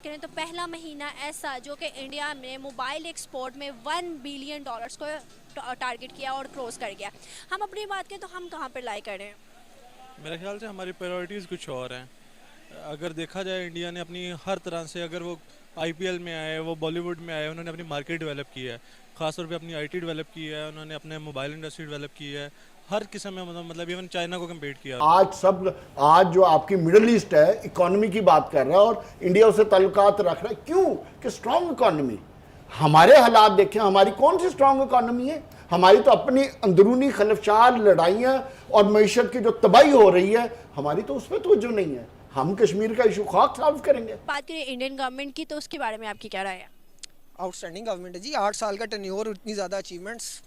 करें तो पहला महीना ऐसा जो कि इंडिया में मोबाइल एक्सपोर्ट में $1 बिलियन को टारगेट किया और क्रॉस कर गया। हम अपनी बात करें तो हम कहाँ पर लाई करें? मेरे ख्याल से हमारी प्रायोरिटीज़ कुछ और हैं। अगर देखा जाए इंडिया ने अपनी हर तरह से, अगर वो आईपीएल में आए, वो बॉलीवुड में आए, उन्होंने अपनी मार्केट डेवलप की है, ख़ासतौर पे अपनी आईटी डेवलप की है, उन्होंने अपने मोबाइल इंडस्ट्री डेवलप की है, हर किस्म में, मतलब इवन चाइना को कम्पीट किया उन्होंने। आज जो आपकी मिडिल ईस्ट है इकोनॉमी की बात कर रहा है और इंडिया से ताल्लुकात रख रहा है, क्यों? कि स्ट्रांग इकोनॉमी। हमारे हालात देखें, हमारी कौन सी स्ट्रांग इकोनॉमी है? हमारी तो अपनी अंदरूनी खलफशार लड़ाइयाँ और मीशत की जो तबाही हो रही है, हमारी तो उस पर तवज्जो नहीं है। हम कश्मीर का इशू खाक सॉल्व करेंगे। बात करें इंडियन गवर्नमेंट की तो उसके बारे में आपकी क्या राय है? आउटस्टैंडिंग गवर्नमेंट है जी, 8 साल का टेन्योर, इतनी ज़्यादा अचीवमेंट्स।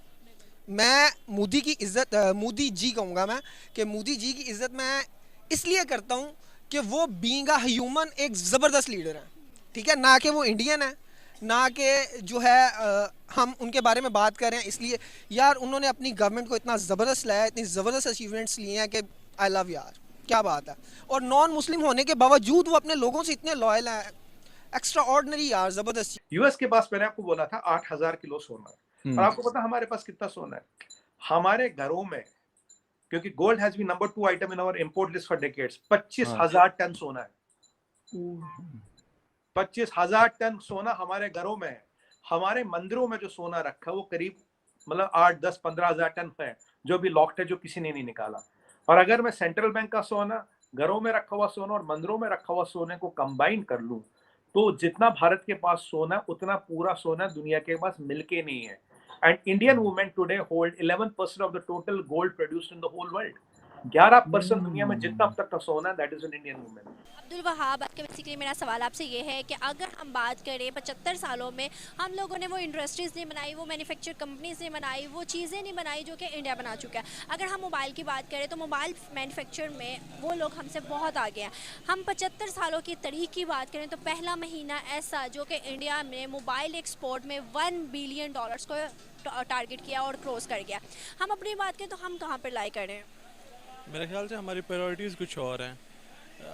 मैं मोदी की इज़्ज़त, मोदी जी कहूँगा मैं, कि मोदी जी की इज़्ज़त मैं इसलिए करता हूँ कि वो बीइंग अ ह्यूमन एक ज़बरदस्त लीडर हैं, ठीक है ना, कि वो इंडियन है, ना कि जो है हम उनके बारे में बात कर रहे हैं इसलिए। यार उन्होंने अपनी गवर्नमेंट को इतना ज़बरदस्त लाया, इतनी ज़बरदस्त अचीवमेंट्स लिए हैं कि आई लव यार, क्या बात है। और नॉन मुस्लिम होने के बावजूद वो अपने लोगों से इतने लॉयल हैं, एक्स्ट्रा ऑर्डिनरी यार, ज़बरदस्त। यूएस के पास मैंने आपको बोला था 8,000 किलो सोना है, और आपको पता हमारे पास कितना सोना है? हमारे घरों में, क्योंकि gold has been number 2 item in our import list for decades, 25,000 ton सोना है। 25,000 टन सोना हमारे घरों में है। हमारे मंदिरों में जो सोना रखा है वो करीब मतलब 8, 10, 15,000 टन है, जो भी लॉक्ड है, जो किसी ने नहीं निकाला। और अगर मैं सेंट्रल बैंक का सोना, घरों में रखा हुआ सोना और मंदिरों में रखा हुआ सोने को कंबाइन कर लूं, तो जितना भारत के पास सोना, उतना पूरा सोना दुनिया के पास मिलके नहीं है। And Indian women today hold 11% of the total gold produced in the whole world. 11% दुनिया में जितना अब तक का सोना, that is an Indian women. Abdul Wahab, आपके बेसिकली मेरा सवाल आपसे ये है कि अगर हम बात करें 75 सालों में हम लोगों ने वो इंडस्ट्रीज़ नहीं बनाई, वो मैन्युफैक्चर कंपनीज नहीं बनाई, वो चीज़ें नहीं बनाई जो कि इंडिया बना चुका है। अगर हम मोबाइल की बात करें तो मोबाइल मैन्युफैक्चर में वो लोग हमसे बहुत आगे हैं। हम 75 सालों की तारीख की बात करें तो पहला महीना ऐसा जो कि इंडिया में मोबाइल एक्सपोर्ट में $1 बिलियन को टारगेट किया और क्रॉस कर गया। हम अपनी बात करें तो हम कहाँ पर लाई करें? मेरे ख्याल से हमारी प्रायोरिटीज़ कुछ और हैं।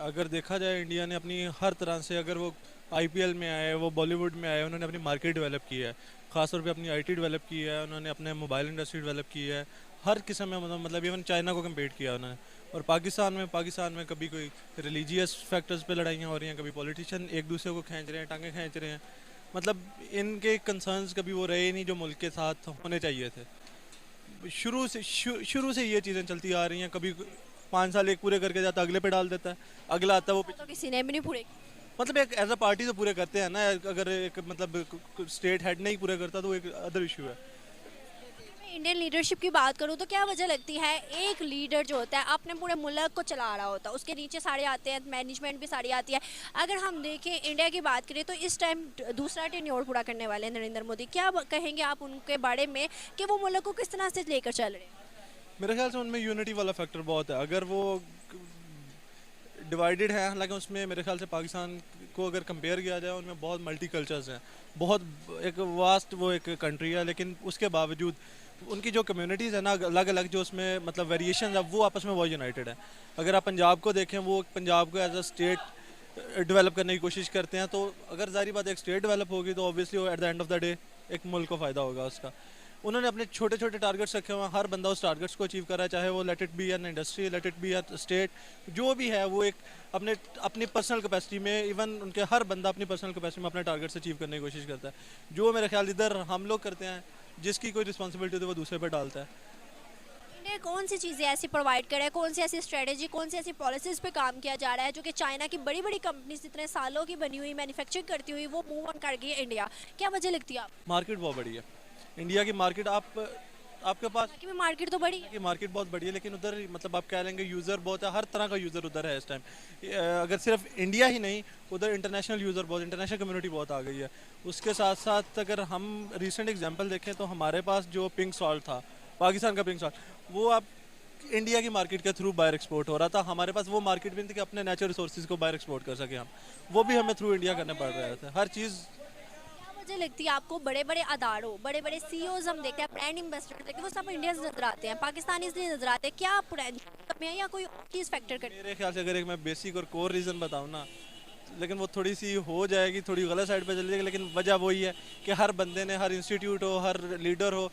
अगर देखा जाए इंडिया ने अपनी हर तरह से, अगर वो आईपीएल में आए, वो बॉलीवुड में आए, उन्होंने अपनी मार्केट डेवलप की है, ख़ासतौर पे अपनी आईटी डेवलप की है, उन्होंने अपने मोबाइल इंडस्ट्री डेवलप की है, हर किस्म में, मतलब इवन चाइना को कम्पीट किया उन्होंने। और पाकिस्तान में कभी कोई रिलीजियस फैक्टर्स पे लड़ाइयाँ हो रही हैं, कभी पॉलिटिशियन एक दूसरे को खींच रहे हैं, टांगे खींच रहे हैं। मतलब इनके कंसर्न्स कभी वो रहे नहीं जो मुल्क के साथ होने चाहिए थे। शुरू से ये चीज़ें चलती आ रही हैं। कभी 5 साल एक पूरे करके जाता, अगले पे डाल देता है, अगला आता है वो तो किसी ने भी नहीं पूरे। मतलब एक एज अ पार्टी तो पूरे करते हैं ना। अगर एक मतलब स्टेट हेड नहीं पूरे करता तो एक अदर इशू है। इंडियन लीडरशिप की बात करूँ तो क्या वजह लगती है, एक लीडर जो होता है अपने पूरे मुल्क को चला रहा होता है, उसके नीचे सारे आते हैं, मैनेजमेंट भी सारी आती है। अगर हम देखें इंडिया की बात करें तो इस टाइम दूसरा टेन्योर पूरा करने वाले हैं नरेंद्र मोदी। क्या कहेंगे आप उनके बारे में कि वो मुल्क को किस तरह से लेकर चल रहे हैं? मेरे ख्याल से उनमें यूनिटी वाला फैक्टर बहुत है। अगर वो डिवाइडेड है, हालांकि उसमें मेरे ख्याल से पाकिस्तान को अगर कंपेयर किया जाए, उनमें बहुत मल्टी कल्चर्स हैं, बहुत एक वास्ट वो एक कंट्री है, लेकिन उसके बावजूद उनकी जो कम्युनिटीज़ है ना, अलग अलग जो उसमें मतलब वेरिएशन है, वो आपस में बहुत यूनाइटेड है। अगर आप पंजाब को देखें, वो पंजाब को एज अ स्टेट डेवलप करने की कोशिश करते हैं। तो अगर जारी बात एक स्टेट डेवलप होगी तो ऑब्वियसली वो at the end of the day एक मुल्क को फ़ायदा होगा उसका। उन्होंने अपने छोटे छोटे टारगेट्स रखे हुए हैं, हर बंदा उस टारगेट्स को अचीव कर रहा है, चाहे वो let it be an industry, let it be an state, जो भी है वो एक अपनी पर्सनल कैपेसिटी में, इवन उनके हर बंदा अपनी पर्सनल कैपेसिटी में अपने टारगेट्स अचीव करने की कोशिश करता है। जो मेरे ख्याल इधर हम लोग करते हैं, जिसकी कोई रिस्पॉन्सिबिलिटी होती है वो दूसरे पर डालता है। इंडिया कौन सी चीज़ें ऐसी प्रोवाइड करे है, कौन सी ऐसी स्ट्रेटेजी, कौन सी ऐसी पॉलिसीज़ पे काम किया जा रहा है जो कि चाइना की बड़ी बड़ी कंपनीज इतने सालों की बनी हुई मैन्युफैक्चरिंग करती हुई वो मूव ऑन कर गई है इंडिया? क्या वजह लगती है आप? मार्केट बहुत बड़ी है इंडिया की। मार्केट आपके पास बाकी में मार्केट तो बड़ी है। की मार्केट बहुत बड़ी है, लेकिन उधर मतलब आप कह लेंगे यूज़र बहुत है, हर तरह का यूज़र उधर है इस टाइम। अगर सिर्फ इंडिया ही नहीं, उधर इंटरनेशनल यूज़र बहुत, इंटरनेशनल कम्युनिटी बहुत आ गई है। उसके साथ साथ अगर हम रिसेंट एग्जांपल देखें तो हमारे पास जो पिंक सॉल्ट था, पाकिस्तान का पिंक सॉल्ट, वो अब इंडिया की मार्केट के थ्रू बाहर एक्सपोर्ट हो रहा था। हमारे पास वो मार्केट भी नहीं थी कि अपने नेचुरल रिसोर्सेज को बाहर एक्सपोर्ट कर सके हम, वो भी हमें थ्रू इंडिया करने पड़ रहे थे हर चीज़। मुझे लगती है आपको बड़े बड़े अदारों, बड़े बड़े सीईओज हम देखते हैं, ब्रांड एम्बेसडर देखते हैं, वो सब इंडिया से नजर आते हैं, पाकिस्तानी इसलिए नजर आते हैं। क्या पुरानी कमियां या कोई चीज़ फैक्टर करती है? मेरे ख्याल से अगर एक मैं बेसिक और कोर रीज़न बताऊँ ना, लेकिन वो थोड़ी सी हो जाएगी, थोड़ी गलत साइड पे चली जाएगी, लेकिन वजह वही है कि हर बंदे ने, हर इंस्टीट्यूट हो, हर लीडर हो,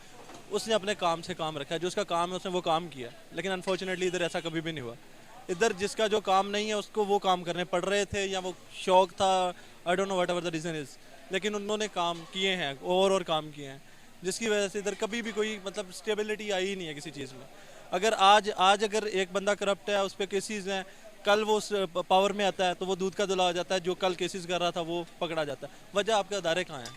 उसने अपने काम से काम रखा है, जो उसका काम है उसने वो काम किया। लेकिन अनफॉर्चुनेटली इधर ऐसा कभी भी नहीं हुआ। इधर जिसका जो काम नहीं है उसको वो काम करने पड़ रहे थे, या वो शौक था, I don't know what ever the reason is, लेकिन उन्होंने काम किए हैं और काम किए हैं, जिसकी वजह से इधर कभी भी कोई मतलब स्टेबिलिटी आई ही नहीं है किसी चीज़ में। अगर आज अगर एक बंदा करप्ट है, उस पर केसेस हैं, कल वो पावर में आता है तो वो दूध का धुला हो जाता है, जो कल केसेस कर रहा था वो पकड़ा जाता है। वजह आपके अदारे कहाँ हैं?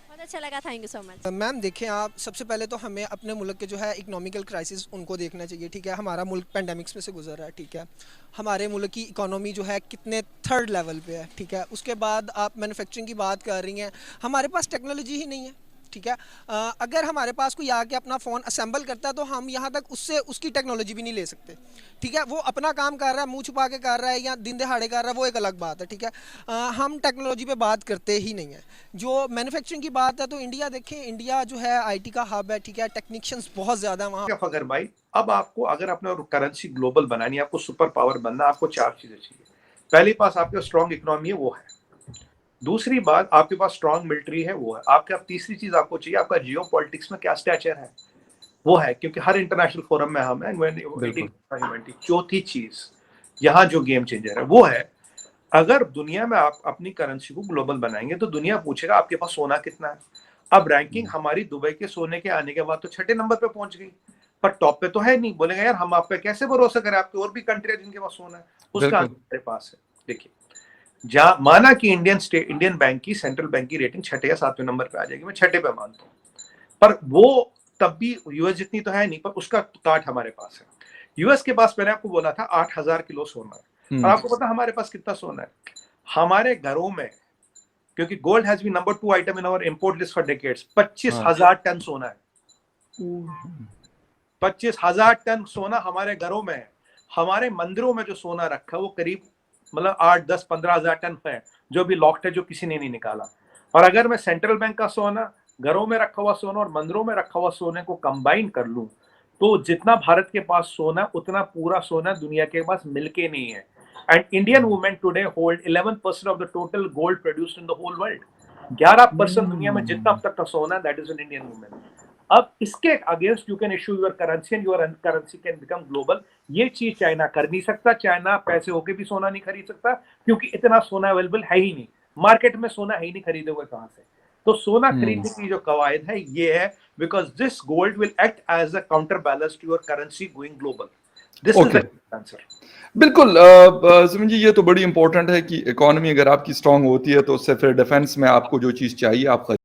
बहुत अच्छा लगा, thank you so much. Ma'am देखें आप, सबसे पहले तो हमें अपने मुल्क के जो है इकोनॉमिकल क्राइसिस उनको देखना चाहिए, ठीक है। हमारा मुल्क पेंडेमिक्स में से गुजर रहा है, ठीक है। हमारे मुल्क की इकोनॉमी जो है कितने थर्ड लेवल पे है, ठीक है। उसके बाद आप मैन्युफैक्चरिंग की बात कर रही हैं, हमारे पास टेक्नोलॉजी ही नहीं है, ठीक है। अगर हमारे पास कोई आके अपना फ़ोन असेंबल करता है तो हम यहाँ तक उससे उसकी टेक्नोलॉजी भी नहीं ले सकते, ठीक है। वो अपना काम कर रहा है, मुंह छुपा के कर रहा है या दिन दहाड़े कर रहा है, वो एक अलग बात है, ठीक है। हम टेक्नोलॉजी पे बात करते ही नहीं है। जो मैन्युफैक्चरिंग की बात है तो इंडिया देखें, इंडिया जो है IT का हब है, ठीक है। टेक्नीशियंस बहुत ज़्यादा वहाँ। क्या फकर भाई, अब आपको अगर अपने करेंसी ग्लोबल बनानी है, आपको सुपर पावर बनना, आपको 4 चीजें चाहिए। पहली पास आपके स्ट्रॉन्ग इकोनॉमी है, वो है। दूसरी बात आपके पास स्ट्रॉन्ग मिलिट्री है, वो है आपके। तीसरी चीज आपको चाहिए, आपका जियो पॉलिटिक्स में क्या स्टैचर है, वो है, क्योंकि हर इंटरनेशनल फोरम में हम हैं। चौथी चीज यहाँ जो गेम चेंजर है वो है, अगर दुनिया में आप अपनी करेंसी को ग्लोबल बनाएंगे तो दुनिया पूछेगा आपके पास सोना कितना है। अब रैंकिंग हमारी दुबई के सोने के आने के बाद तो 6ठे नंबर पे पहुंच गई, पर टॉप पे तो है नहीं। बोलेगा यार हम आप पे कैसे भरोसा करें, आपके और भी कंट्री है जिनके पास सोना है, उसका हमारे पास है। देखिए, जहां माना कि इंडियन बैंक की, सेंट्रल बैंक की रेटिंग 6ठे या 7वें नंबर पे आ जाएगी, मैं 6ठे पे मानता हूँ, पर वो तब भी यूएस जितनी तो है नहीं, पर उसका काट हमारे पास है। यूएस के पास मैंने आपको बोला था 8000 किलो सोना है, और आपको पता हमारे पास कितना सोना है? हमारे घरों में, क्योंकि gold has been number 2 item in our import list for decades, 25,000 ton सोना है। 25,000 टन सोना हमारे घरों में है। हमारे मंदिरों में जो सोना रखा है वो करीब मतलब 8, 10, 15,000 टन है, जो भी लॉक्ड है, जो किसी ने नहीं निकाला। और अगर मैं सेंट्रल बैंक का सोना, घरों में रखा हुआ सोना और मंदिरों में रखा हुआ सोने को कंबाइन कर लूं, तो जितना भारत के पास सोना, उतना पूरा सोना दुनिया के पास मिलके नहीं है। And Indian women today hold 11% of the total gold produced in the whole world. 11% दुनिया में जितना अब तक का सोना, that is an Indian women. अब इसके against you can issue your currency and your currency can become global. ये चीज चाइना कर नहीं सकता। चाइना पैसे होके भी सोना नहीं खरीद सकता, क्योंकि इतना सोना अवेलेबल है ही नहीं, मार्केट में सोना है ही नहीं, खरीदे हुए कहां से। तो सोना खरीदने की जो कवायद है ये है, because this gold will act as a counter balance to your currency going global. This is the answer. बिल्कुल सुमिन जी, ये तो बड़ी इंपॉर्टेंट है कि इकोनॉमी अगर आपकी स्ट्रांग होती है तो उससे फिर डिफेंस में आपको जो चीज चाहिए आप